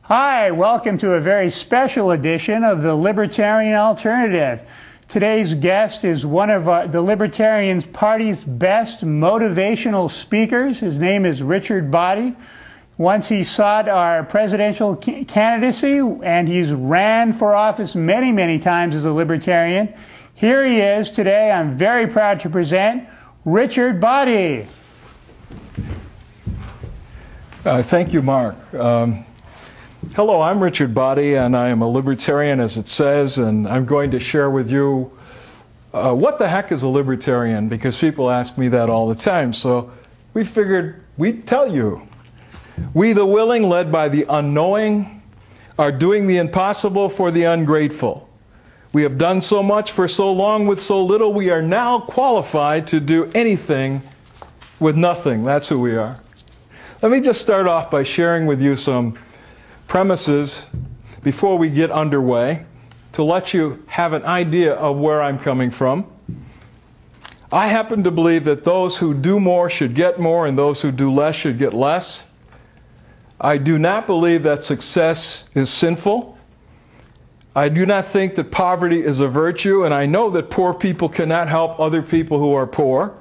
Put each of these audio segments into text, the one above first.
Hi, welcome to a very special edition of the Libertarian Alternative. Today's guest is one of the Libertarian Party's best motivational speakers. His name is Richard Boddie. Once he sought our presidential candidacy, and he's ran for office many, many times as a Libertarian. Here he is today. I'm very proud to present Richard Boddie. Thank you, Mark. Hello, I'm Richard Boddie, and I am a Libertarian, as it says, and I'm going to share with you what the heck is a Libertarian, because people ask me that all the time. So we figured we'd tell you. We, the willing, led by the unknowing, are doing the impossible for the ungrateful. We have done so much for so long with so little, we are now qualified to do anything with nothing. That's who we are. Let me just start off by sharing with you some premises before we get underway to let you have an idea of where I'm coming from. I happen to believe that those who do more should get more and those who do less should get less. I do not believe that success is sinful. I do not think that poverty is a virtue, and I know that poor people cannot help other people who are poor.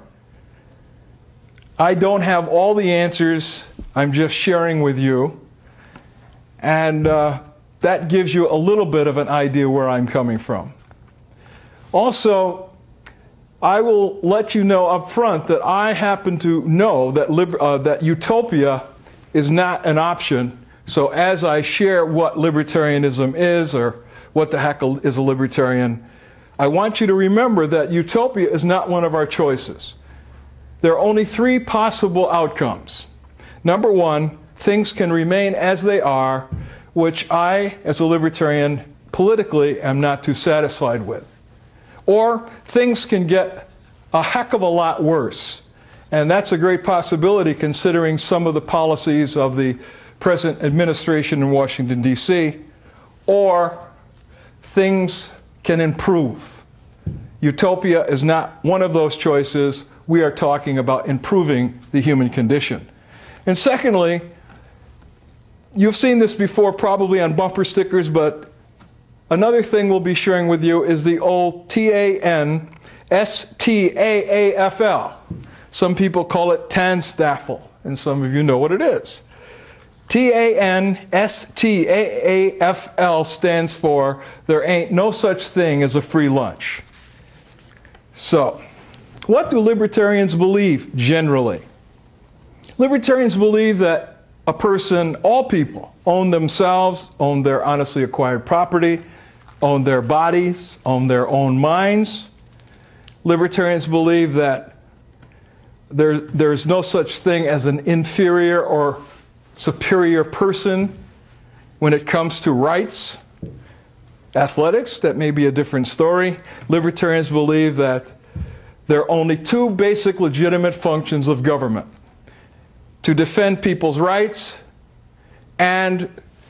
I don't have all the answers. I'm just sharing with you. And that gives you a little bit of an idea where I'm coming from. Also, I will let you know up front that I happen to know that, that utopia is not an option. So as I share what libertarianism is, or what the heck is a libertarian, I want you to remember that utopia is not one of our choices. There are only three possible outcomes. Number one, things can remain as they are, which I, as a libertarian, politically am not too satisfied with. Or things can get a heck of a lot worse. And that's a great possibility considering some of the policies of the present administration in Washington, D.C. Or things can improve. Utopia is not one of those choices. We are talking about improving the human condition. And secondly, you've seen this before probably on bumper stickers, but another thing we'll be sharing with you is the old TANSTAAFL. Some people call it TANSTAFL, and some of you know what it is. TANSTAAFL stands for there ain't no such thing as a free lunch. So, what do libertarians believe generally? Libertarians believe that a person, all people, own themselves, own their honestly acquired property, own their bodies, own their own minds. Libertarians believe that there's no such thing as an inferior or superior person when it comes to rights. Athletics, that may be a different story. Libertarians believe that there are only two basic legitimate functions of government: to defend people's rights, and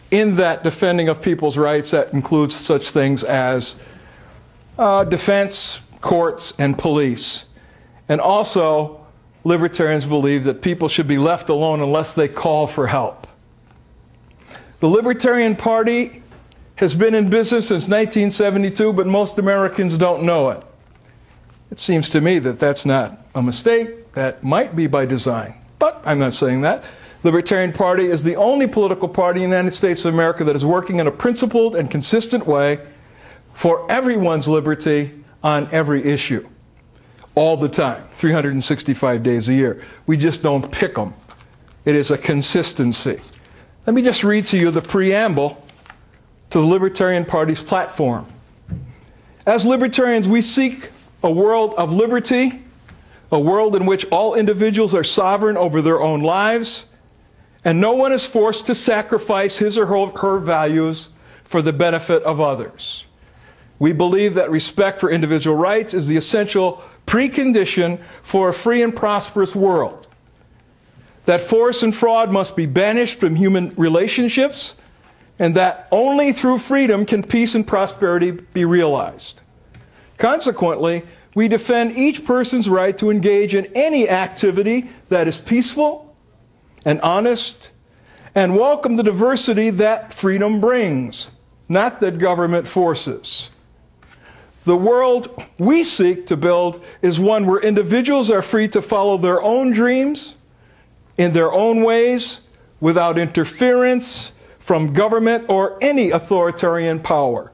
in that defending of people's rights, that includes such things as defense, courts, and police. And also, libertarians believe that people should be left alone unless they call for help. The Libertarian Party has been in business since 1972, but most Americans don't know it. It seems to me that that's not a mistake. That might be by design. But I'm not saying that. Libertarian Party is the only political party in the United States of America that is working in a principled and consistent way for everyone's liberty on every issue. All the time, 365 days a year. We just don't pick them. It is a consistency. Let me just read to you the preamble to the Libertarian Party's platform. As libertarians, we seek a world of liberty, a world in which all individuals are sovereign over their own lives, and no one is forced to sacrifice his or her values for the benefit of others. We believe that respect for individual rights is the essential precondition for a free and prosperous world. That force and fraud must be banished from human relationships, and that only through freedom can peace and prosperity be realized. Consequently, we defend each person's right to engage in any activity that is peaceful and honest and welcome the diversity that freedom brings, not that government forces. The world we seek to build is one where individuals are free to follow their own dreams in their own ways without interference from government or any authoritarian power.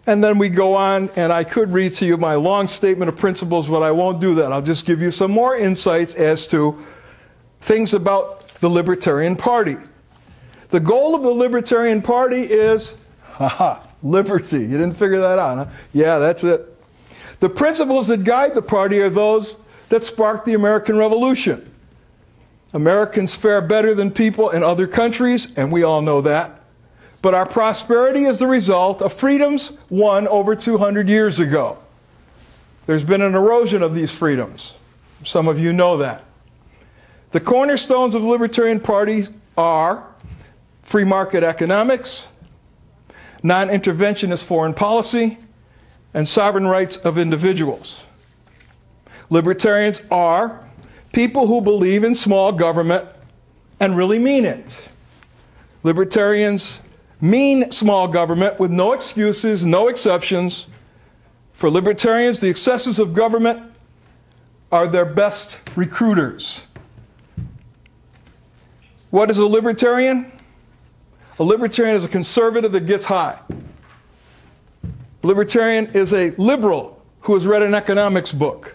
And then we go on, and I could read to you my long statement of principles, but I won't do that. I'll just give you some more insights as to things about the Libertarian Party. The goal of the Libertarian Party is, liberty. You didn't figure that out, huh? Yeah, that's it. The principles that guide the party are those that sparked the American Revolution. Americans fare better than people in other countries, and we all know that. But our prosperity is the result of freedoms won over 200 years ago. There's been an erosion of these freedoms. Some of you know that. The cornerstones of the Libertarian Party are free market economics, non-interventionist foreign policy, and sovereign rights of individuals. Libertarians are people who believe in small government and really mean it. Libertarians mean small government with no excuses, no exceptions. For libertarians, the excesses of government are their best recruiters. What is a libertarian? A libertarian is a conservative that gets high. A libertarian is a liberal who has read an economics book.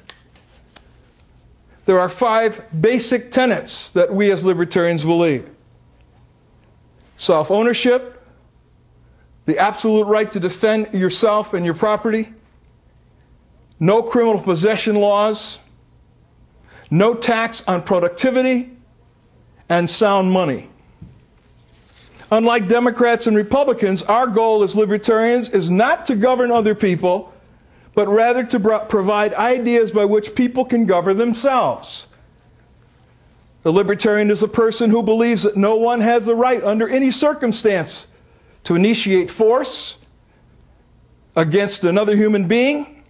There are 5 basic tenets that we as libertarians believe. Self-ownership, the absolute right to defend yourself and your property, no criminal possession laws, no tax on productivity, and sound money. Unlike Democrats and Republicans, our goal as libertarians is not to govern other people, but rather to provide ideas by which people can govern themselves. The libertarian is a person who believes that no one has the right under any circumstance to initiate force against another human being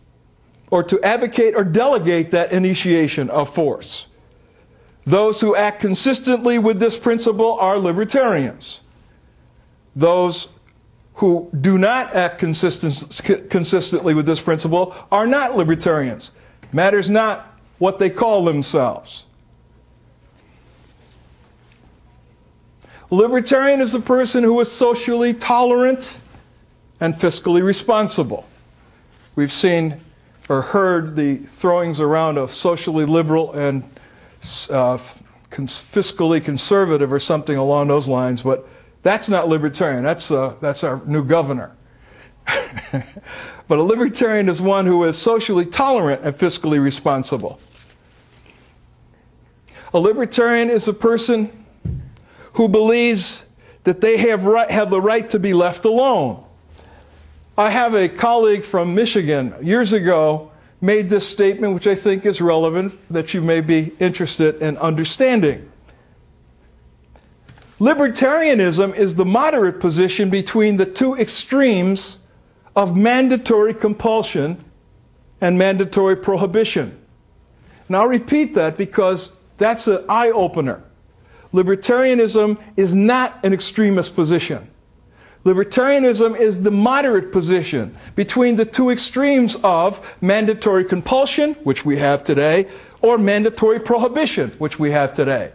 or to advocate or delegate that initiation of force. Those who act consistently with this principle are libertarians. Those who do not act consistently with this principle are not libertarians. Matters not what they call themselves. Libertarian is the person who is socially tolerant and fiscally responsible. We've seen or heard the throwings around of socially liberal and fiscally conservative or something along those lines, but that's not libertarian. That's our new governor. But a libertarian is one who is socially tolerant and fiscally responsible. A libertarian is a person who believes that they have the right to be left alone. I have a colleague from Michigan years ago made this statement, which I think is relevant, that you may be interested in understanding. Libertarianism is the moderate position between the 2 extremes of mandatory compulsion and mandatory prohibition. And I'll repeat that because that's an eye-opener. Libertarianism is not an extremist position. Libertarianism is the moderate position between the 2 extremes of mandatory compulsion, which we have today, or mandatory prohibition, which we have today.